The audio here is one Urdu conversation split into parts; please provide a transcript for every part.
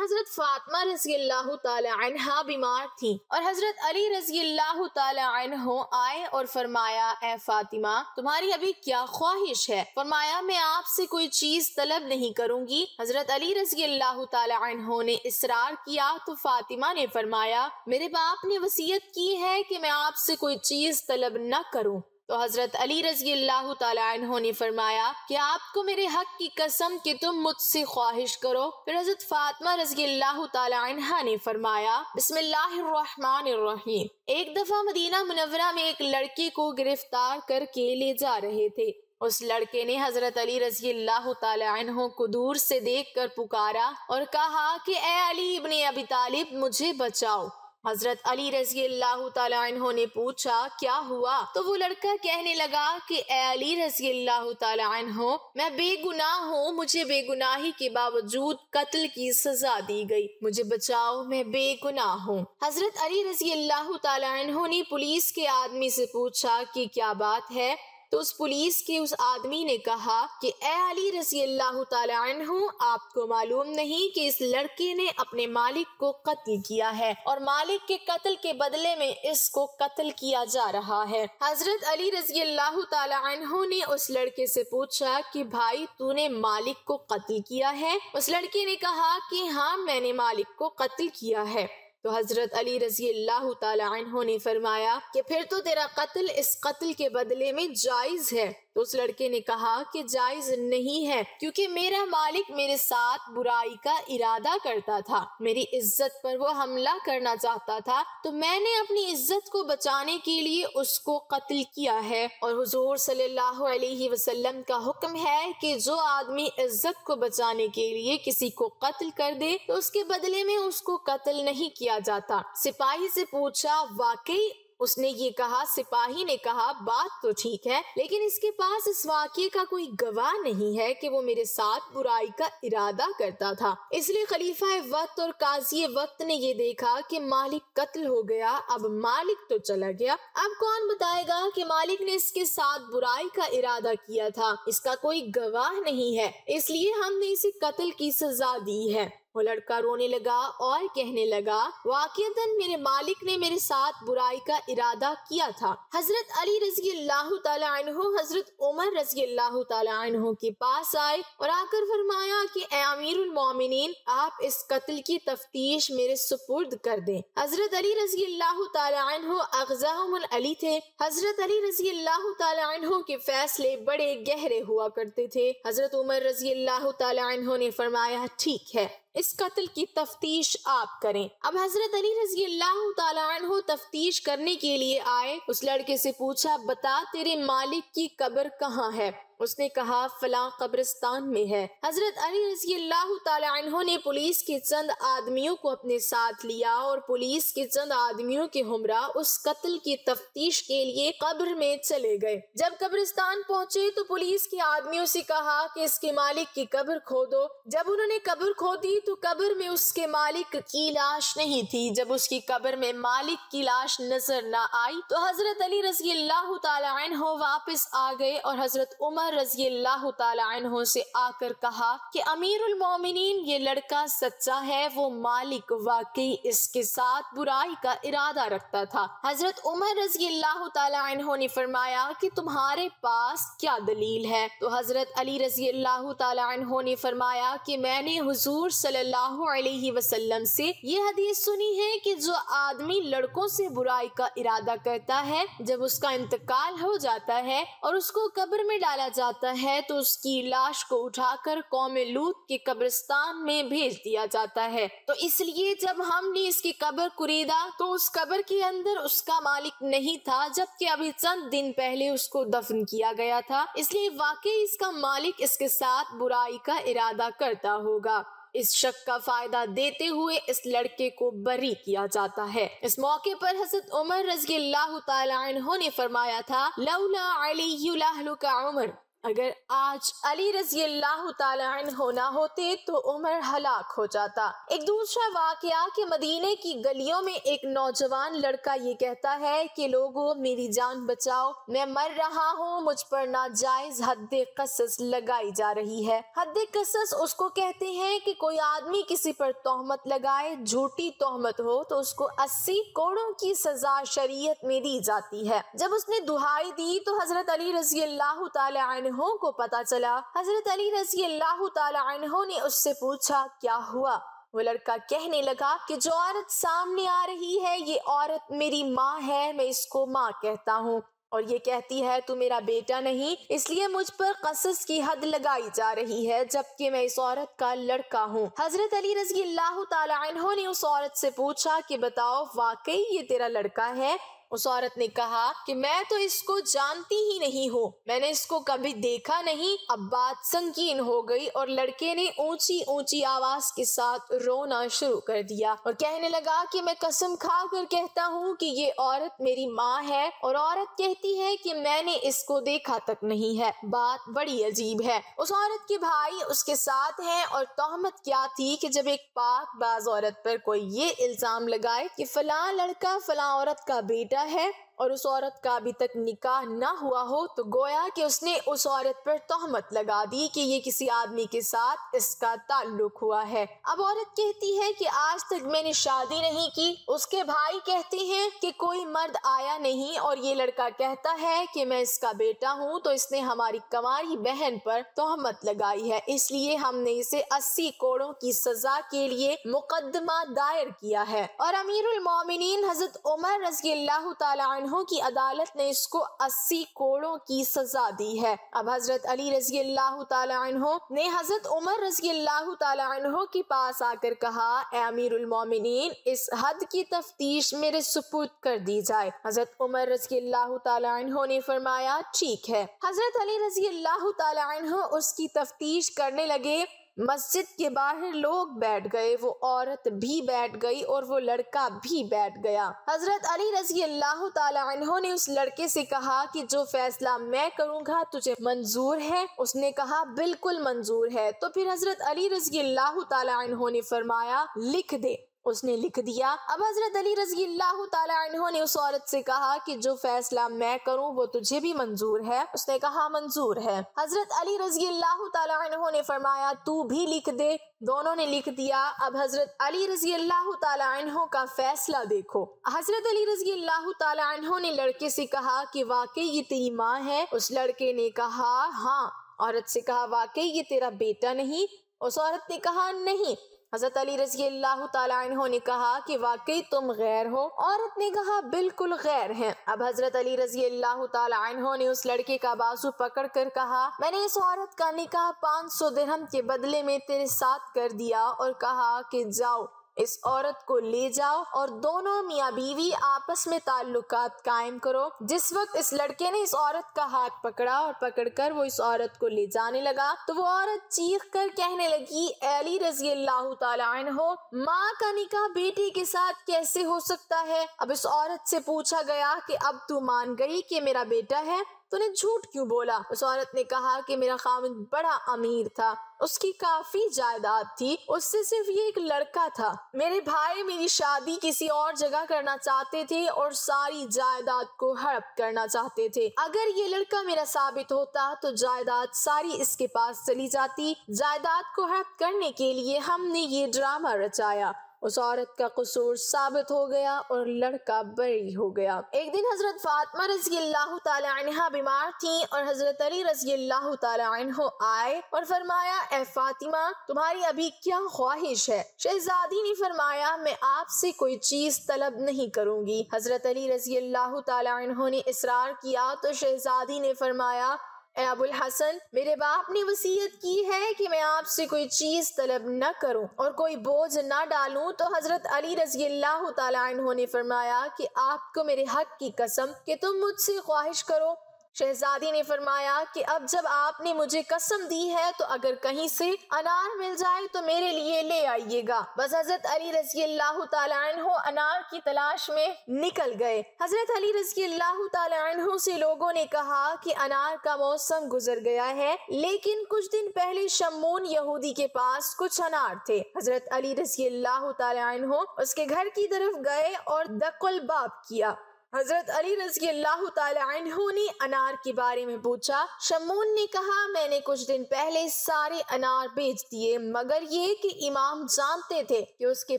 حضرت فاطمہ رضی اللہ تعالی عنہا بیمار تھی اور حضرت علی رضی اللہ تعالی عنہ آئے اور فرمایا اے فاطمہ تمہاری ابھی کیا خواہش ہے؟ فرمایا میں آپ سے کوئی چیز طلب نہیں کروں گی۔ حضرت علی رضی اللہ تعالی عنہ نے اصرار کیا تو فاطمہ نے فرمایا میرے باپ نے وصیت کی ہے کہ میں آپ سے کوئی چیز طلب نہ کروں۔ تو حضرت علی رضی اللہ تعالی عنہ نے فرمایا کہ آپ کو میرے حق کی قسم کہ تم مجھ سے خواہش کرو۔ پھر حضرت فاطمہ رضی اللہ تعالی عنہ نے فرمایا بسم اللہ الرحمن الرحیم۔ ایک دفعہ مدینہ منورہ میں ایک لڑکے کو گرفتار کر کے لے جا رہے تھے۔ اس لڑکے نے حضرت علی رضی اللہ تعالی عنہ کو دور سے دیکھ کر پکارا اور کہا کہ اے علی ابن ابی طالب مجھے بچاؤ۔ حضرت علی رضی اللہ تعالی عنہ نے پوچھا کیا ہوا؟ تو وہ لڑکا کہنے لگا کہ اے علی رضی اللہ تعالی عنہ میں بے گناہ ہوں، مجھے بے گناہی کے باوجود قتل کی سزا دی گئی، مجھے بچاؤ میں بے گناہ ہوں۔ حضرت علی رضی اللہ تعالی عنہ نے پولیس کے آدمی سے پوچھا کہ کیا بات ہے؟ تو اس پولیس کے اس آدمی نے کہا کہ اے علی رضی اللہ تعالی عنہ آپ کو معلوم نہیں کہ اس لڑکے نے اپنے مالک کو قتل کیا ہے اور مالک کے قتل کے بدلے میں اس کو قتل کیا جا رہا ہے۔ حضرت علی رضی اللہ تعالی عنہ نے اس لڑکے سے پوچھا کہ بھائی تو نے مالک کو قتل کیا ہے؟ اس لڑکے نے کہا کہ ہاں میں نے مالک کو قتل کیا ہے۔ تو حضرت علی رضی اللہ تعالی عنہ نے فرمایا کہ پھر تو تیرا قتل اس قتل کے بدلے میں جائز ہے۔ تو اس لڑکے نے کہا کہ جائز نہیں ہے کیونکہ میرا مالک میرے ساتھ برائی کا ارادہ کرتا تھا، میری عزت پر وہ حملہ کرنا چاہتا تھا تو میں نے اپنی عزت کو بچانے کے لیے اس کو قتل کیا ہے۔ اور حضور صلی اللہ علیہ وسلم کا حکم ہے کہ جو آدمی عزت کو بچانے کے لیے کسی کو قتل کر دے تو اس کے بدلے میں اس کو قتل نہیں کیا جاتا۔ سپاہی سے پوچھا واقعی؟ اس نے یہ کہا، سپاہی نے کہا بات تو ٹھیک ہے لیکن اس کے پاس اس واقعے کا کوئی گواہ نہیں ہے کہ وہ میرے ساتھ برائی کا ارادہ کرتا تھا۔ اس لیے خلیفہ وقت اور قاضی وقت نے یہ دیکھا کہ مالک قتل ہو گیا، اب مالک تو چلا گیا، اب کون بتائے گا کہ مالک نے اس کے ساتھ برائی کا ارادہ کیا تھا؟ اس کا کوئی گواہ نہیں ہے، اس لیے ہم نے اسے قتل کی سزا دی ہے۔ وہ لڑکا رونے لگا اور کہنے لگا واقعتاً میرے مالک نے میرے ساتھ برائی کا ارادہ کیا تھا۔ حضرت علی رضی اللہ تعالی عنہ حضرت عمر رضی اللہ تعالی عنہ کے پاس آئے اور آ کر فرمایا کہ اے امیر المومنین آپ اس قتل کی تفتیش میرے سپرد کر دیں۔ حضرت علی رضی اللہ تعالی عنہ اغزاهم العلی تھے۔ حضرت علی رضی اللہ تعالی عنہ کے فیصلے بڑے گہرے ہوا کرتے تھے۔ حضرت عمر رضی اللہ تعالی عنہ نے فرمایا ٹھیک ہے اس قتل کی تفتیش آپ کریں۔ اب حضرت علی رضی اللہ تعالی عنہ تفتیش کرنے کے لیے آئے، اس لڑکے سے پوچھا بتا تیرے مالک کی قبر کہاں ہے؟ اس نے کہا فلاں قبرستان میں ہے۔ حضرت علی رضی اللہ تعالی عنہ نے پولیس کے چند آدمیوں کو اپنے ساتھ لیا اور پولیس کے چند آدمیوں کے ہمراہ اس قتل کی تفتیش کے لیے قبر میں چلے گئے۔ جب قبرستان پہنچے تو پولیس کے آدمیوں سے کہا کہ اس کے مالک کی قبر کھودو۔ جب انہوں نے قبر کھودی تو قبر میں اس کے مالک کی لاش نہیں تھی۔ جب اس کی قبر میں مالک کی لاش نظر نہ آئی تو حضرت علی رضی اللہ تعالی عنہ واپس آ گئے اور حضرت عمر رضی اللہ تعالی عنہ سے آ کر کہا کہ امیر المومنین یہ لڑکا سچا ہے، وہ مالک واقعی اس کے ساتھ برائی کا ارادہ رکھتا تھا۔ حضرت عمر رضی اللہ تعالی عنہ نے فرمایا کہ تمہارے پاس کیا دلیل ہے؟ تو حضرت علی رضی اللہ تعالی عنہ نے فرمایا کہ میں نے حضور صلی اللہ علیہ وسلم سے یہ حدیث سنی ہے کہ جو آدمی لڑکوں سے برائی کا ارادہ کرتا ہے جب اس کا انتقال ہو جاتا ہے اور اس کو قبر میں ڈالا جاتا ہے تو اس کی لاش کو اٹھا کر قوم لوط کے قبرستان میں بھیج دیا جاتا ہے۔ تو اس لیے جب ہم نے اس کی قبر کریدا تو اس قبر کے اندر اس کا مالک نہیں تھا، جبکہ ابھی چند دن پہلے اس کو دفن کیا گیا تھا، اس لیے واقعی اس کا مالک اس کے ساتھ برائی کا ارادہ کرتا ہوگا۔ اس شک کا فائدہ دیتے ہوئے اس لڑکے کو بری کیا جاتا ہے۔ اس موقع پر حضرت عمر رضی اللہ تعالی عنہ نے فرمایا تھا لولا علی لہلک عمر، اگر آج علی رضی اللہ تعالی عنہ نہ ہوتے تو عمر ہلاک ہو جاتا۔ ایک دوسرا واقعہ کہ مدینے کی گلیوں میں ایک نوجوان لڑکا یہ کہتا ہے کہ لوگوں میری جان بچاؤ، میں مر رہا ہوں، مجھ پر ناجائز حد قصص لگائی جا رہی ہے۔ حد قصص اس کو کہتے ہیں کہ کوئی آدمی کسی پر تہمت لگائے، جھوٹی تہمت ہو تو اس کو 80 کوڑوں کی سزا شریعت میں دی جاتی ہے۔ جب اس نے دہائی دی تو حضرت علی رضی اللہ تعالی عنہ کو پتا چلا۔ حضرت علی رضی اللہ تعالی عنہ نے اس سے پوچھا کیا ہوا؟ وہ لڑکا کہنے لگا کہ جو عورت سامنے آ رہی ہے یہ عورت میری ماں ہے، میں اس کو ماں کہتا ہوں، اور یہ کہتی ہے تو میرا بیٹا نہیں، اس لیے مجھ پر قصص کی حد لگائی جا رہی ہے جبکہ میں اس عورت کا لڑکا ہوں۔ حضرت علی رضی اللہ تعالی عنہ نے اس عورت سے پوچھا کہ بتاؤ واقعی یہ تیرا لڑکا ہے؟ اس عورت نے کہا کہ میں تو اس کو جانتی ہی نہیں ہوں، میں نے اس کو کبھی دیکھا نہیں۔ اب بات سنگین ہو گئی اور لڑکے نے اونچی اونچی آواز کے ساتھ رونا شروع کر دیا اور کہنے لگا کہ میں قسم کھا کر کہتا ہوں کہ یہ عورت میری ماں ہے، اور عورت کہتی ہے کہ میں نے اس کو دیکھا تک نہیں ہے۔ بات بڑی عجیب ہے۔ اس عورت کے بھائی اس کے ساتھ ہیں، اور تہمت کیا تھی کہ جب ایک پاک باز عورت پر کوئی یہ الزام لگائے کہ فلاں لڑکا فلاں عورت کا بیٹا ہے اور اس عورت کا ابھی تک نکاح نہ ہوا ہو تو گویا کہ اس نے اس عورت پر تہمت لگا دی کہ یہ کسی آدمی کے ساتھ اس کا تعلق ہوا ہے۔ اب عورت کہتی ہے کہ آج تک میں نے شادی نہیں کی، اس کے بھائی کہتے ہیں کہ کوئی مرد آیا نہیں، اور یہ لڑکا کہتا ہے کہ میں اس کا بیٹا ہوں تو اس نے ہماری کنواری بہن پر تہمت لگائی ہے، اس لیے ہم نے اسے 80 کوڑوں کی سزا کے لیے مقدمہ دائر کیا ہے۔ اور امیر المومنین حضرت عمر رضی اللہ تعالی عنہ کی عدالت نے اس کو 80 کوڑوں کی سزا دی ہے۔ اب حضرت علی رضی اللہ تعالی عنہ نے حضرت عمر رضی اللہ تعالی عنہ کے پاس آ کر کہا اے امیر المومنین، اس حد کی تفتیش میرے سپرد کر دی جائے۔ حضرت عمر رضی اللہ تعالی عنہ نے فرمایا ٹھیک ہے۔ حضرت علی رضی اللہ تعالی عنہ اس کی تفتیش کرنے لگے۔ مسجد کے باہر لوگ بیٹھ گئے، وہ عورت بھی بیٹھ گئی اور وہ لڑکا بھی بیٹھ گیا۔ حضرت علی رضی اللہ تعالی عنہ نے اس لڑکے سے کہا کہ جو فیصلہ میں کروں گا تجھے منظور ہے؟ اس نے کہا بالکل منظور ہے۔ تو پھر حضرت علی رضی اللہ تعالی عنہ نے فرمایا لکھ دے۔ اس نے لکھ دیا۔ اب حضرت علی رضی اللہ تعالی عنہ نے اس عورت سے کہا کہ جو فیصلہ میں کروں وہ تجھے بھی منظور ہے؟ اس نے کہا منظور ہے۔ حضرت علی رضی اللہ تعالی عنہ نے فرمایا تو بھی لکھ دے۔ دونوں نے لکھ دیا۔ اب حضرت علی رضی اللہ تعالی عنہ کا فیصلہ دیکھو۔ حضرت علی رضی اللہ تعالی عنہ نے لڑکے سے کہا کہ واقعی یہ تیری ماں ہے؟ اس لڑکے نے کہا ہاں۔ عورت سے کہا واقعی یہ تیرا بیٹا نہیں؟ اس عورت نے کہا نہیں۔ حضرت علی رضی اللہ تعالی عنہ نے کہا کہ واقعی تم غیر ہو؟ عورت نے کہا بالکل غیر ہیں۔ اب حضرت علی رضی اللہ تعالی عنہ نے اس لڑکے کا بازو پکڑ کر کہا میں نے اس عورت کا نکاح 500 درہم کے بدلے میں تیرے ساتھ کر دیا، اور کہا کہ جاؤ اس عورت کو لے جاؤ اور دونوں میاں بیوی آپس میں تعلقات قائم کرو۔ جس وقت اس لڑکے نے اس عورت کا ہاتھ پکڑا اور پکڑ کر وہ اس عورت کو لے جانے لگا تو وہ عورت چیخ کر کہنے لگی اے علی رضی اللہ تعالی عنہ، ماں کا نکاح بیٹی کے ساتھ کیسے ہو سکتا ہے؟ اب اس عورت سے پوچھا گیا کہ اب تو مان گئی کہ میرا بیٹا ہے، تو نے جھوٹ کیوں بولا؟ اس عورت نے کہا کہ میرا خاوند بڑا امیر تھا، اس کی کافی جائیداد تھی، اس سے صرف یہ ایک لڑکا تھا۔ میرے بھائی میری شادی کسی اور جگہ کرنا چاہتے تھے اور ساری جائیداد کو ہڑپ کرنا چاہتے تھے۔ اگر یہ لڑکا میرا ثابت ہوتا تو جائیداد ساری اس کے پاس چلی جاتی۔ جائیداد کو ہڑپ کرنے کے لیے ہم نے یہ ڈرامہ رچایا۔ اس عورت کا قصور ثابت ہو گیا اور لڑکا بری ہو گیا۔ ایک دن حضرت فاطمہ رضی اللہ تعالی عنہا بیمار تھیں اور حضرت علی رضی اللہ تعالی عنہ آئے اور فرمایا اے فاطمہ تمہاری ابھی کیا خواہش ہے؟ شہزادی نے فرمایا میں آپ سے کوئی چیز طلب نہیں کروں گی۔ حضرت علی رضی اللہ تعالی عنہ نے اصرار کیا تو شہزادی نے فرمایا اے ابو الحسن میرے باپ نے وصیت کی ہے کہ میں آپ سے کوئی چیز طلب نہ کروں اور کوئی بوجھ نہ ڈالوں۔ تو حضرت علی رضی اللہ تعالی عنہ نے فرمایا کہ آپ کو میرے حق کی قسم کہ تم مجھ سے خواہش کرو۔ شہزادی نے فرمایا کہ اب جب آپ نے مجھے قسم دی ہے تو اگر کہیں سے انار مل جائے تو میرے لیے لے آئیے گا۔ بس حضرت علی رضی اللہ تعالیٰ عنہ انار کی تلاش میں نکل گئے۔ حضرت علی رضی اللہ تعالیٰ عنہ سے لوگوں نے کہا کہ انار کا موسم گزر گیا ہے، لیکن کچھ دن پہلے شمون یہودی کے پاس کچھ انار تھے۔ حضرت علی رضی اللہ تعالیٰ عنہ اس کے گھر کی طرف گئے اور دق الباب کیا۔ حضرت علی رضی اللہ تعالی عنہ نے انار کے بارے میں پوچھا۔ شمون نے کہا میں نے کچھ دن پہلے سارے انار بیچ دیے مگر یہ کہ امام جانتے تھے کہ اس کے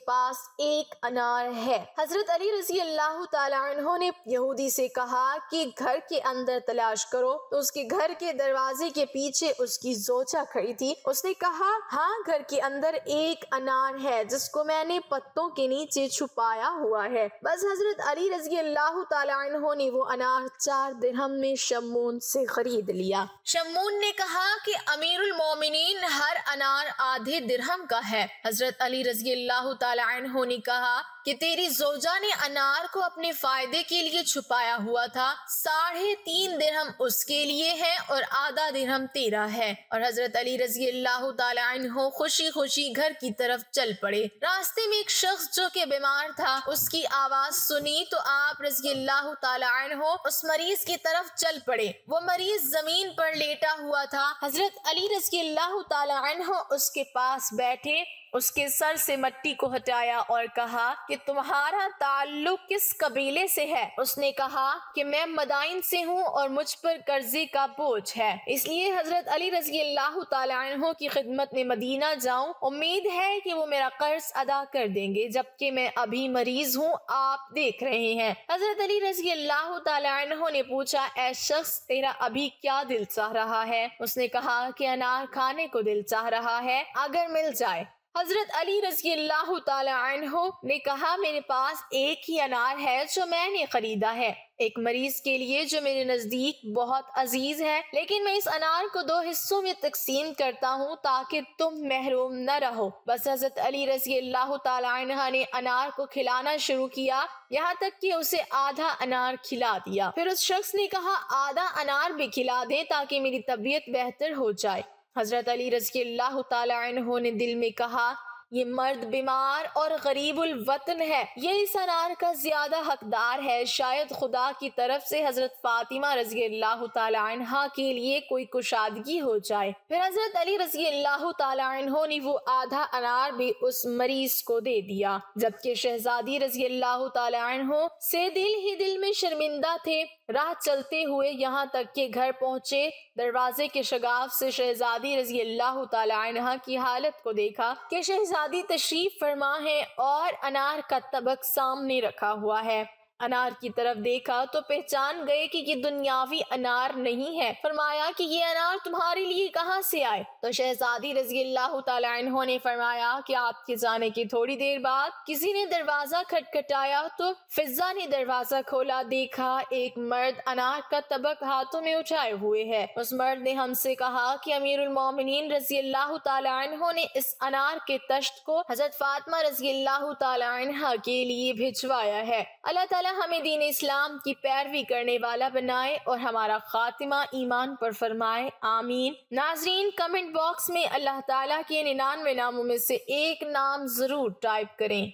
پاس ایک انار ہے۔ حضرت علی رضی اللہ تعالی عنہ نے یہودی سے کہا کہ گھر کے اندر تلاش کرو، تو اس کے گھر کے دروازے کے پیچھے اس کی زوجہ کھڑی تھی۔ اس نے کہا ہاں گھر کے اندر ایک انار ہے جس کو میں نے پتوں کے نیچے چھپایا ہوا ہے۔ بس حضرت علی رضی اللہ تعالیٰ عنہ نے وہ انار 4 درہم میں شمون سے خرید لیا۔ شمون نے کہا کہ امیر المومنین ہر انار آدھے درہم کا ہے۔ حضرت علی رضی اللہ تعالیٰ عنہ نے کہا کہ تیری زوجہ نے انار کو اپنے فائدے کے لیے چھپایا ہوا تھا، 3.5 درہم اس کے لیے ہے اور آدھا درہم تیرا ہے۔ اور حضرت علی رضی اللہ تعالیٰ عنہ خوشی خوشی گھر کی طرف چل پڑے۔ راستے میں ایک شخص جو کہ بیمار تھا اس کی آواز سنی تو آپ رضی اللہ تعالیٰ عنہ اس مریض کی طرف چل پڑے۔ وہ مریض زمین پر لیٹا ہوا تھا۔ حضرت علی رضی اللہ تعالیٰ عنہ اس کے پاس بیٹھے، اس کے سر سے مٹی کو ہٹایا اور کہا کہ تمہارا تعلق کس قبیلے سے ہے؟ اس نے کہا کہ میں مدائن سے ہوں اور مجھ پر قرضے کا بوجھ ہے، اس لیے حضرت علی رضی اللہ تعالیٰ عنہ کی خدمت میں مدینہ جاؤں، امید ہے کہ وہ میرا قرض ادا کر دیں گے جبکہ میں ابھی مریض ہوں، آپ دیکھ رہے ہیں۔ حضرت علی رضی اللہ تعالیٰ عنہ نے پوچھا اے شخص تیرا ابھی کیا دل چاہ رہا ہے؟ اس نے کہا کہ انار کھانے کو دل چاہ رہا ہے اگر مل جائے۔ حضرت علی رضی اللہ تعالی عنہ نے کہا میرے پاس ایک ہی انار ہے جو میں نے خریدا ہے، ایک مریض کے لیے جو میرے نزدیک بہت عزیز ہے، لیکن میں اس انار کو 2 حصوں میں تقسیم کرتا ہوں تاکہ تم محروم نہ رہو۔ بس حضرت علی رضی اللہ تعالی عنہ نے انار کو کھلانا شروع کیا یہاں تک کہ اسے آدھا انار کھلا دیا۔ پھر اس شخص نے کہا آدھا انار بھی کھلا دیں تاکہ میری طبیعت بہتر ہو جائے۔ حضرت علی رضی اللہ تعالی عنہ نے دل میں کہا یہ مرد بیمار اور غریب الوطن ہے، یہ اس انار کا زیادہ حقدار ہے، شاید خدا کی طرف سے حضرت فاطمہ رضی اللہ تعالی عنہا کے لیے کوئی کشادگی ہو جائے۔ پھر حضرت علی رضی اللہ تعالی عنہ نے وہ آدھا انار بھی اس مریض کو دے دیا، جبکہ شہزادی رضی اللہ تعالی عنہ سے دل ہی دل میں شرمندہ تھے۔ راہ چلتے ہوئے یہاں تک کہ گھر پہنچے، دروازے کے شگاف سے شہزادی رضی اللہ تعالی عنہا کی حالت کو دیکھا کہ شہزادی تشریف فرما ہے اور انار کا طبق سامنے رکھا ہوا ہے۔ انار کی طرف دیکھا تو پہچان گئے کہ یہ دنیاوی انار نہیں ہے۔ فرمایا کہ یہ انار تمہارے لیے کہاں سے آئے؟ تو شہزادی رضی اللہ تعالی عنہ نے فرمایا کہ آپ کے جانے کی تھوڑی دیر بعد کسی نے دروازہ کھٹکھٹایا تو فضہ نے دروازہ کھولا، دیکھا ایک مرد انار کا طبق ہاتھوں میں اٹھائے ہوئے ہے۔ اس مرد نے ہم سے کہا کہ امیر المومنین رضی اللہ تعالی عنہ نے اس انار کے تشت کو حضرت فاطمہ رضی اللہ تعالی عنہا کے لیے بھجوایا ہے۔ اللہ تعالی ہمیں دین اسلام کی پیروی کرنے والا بنائے اور ہمارا خاتمہ ایمان پر فرمائے، آمین۔ ناظرین کمنٹ باکس میں اللہ تعالیٰ کے 99 ناموں میں سے ایک نام ضرور ٹائپ کریں۔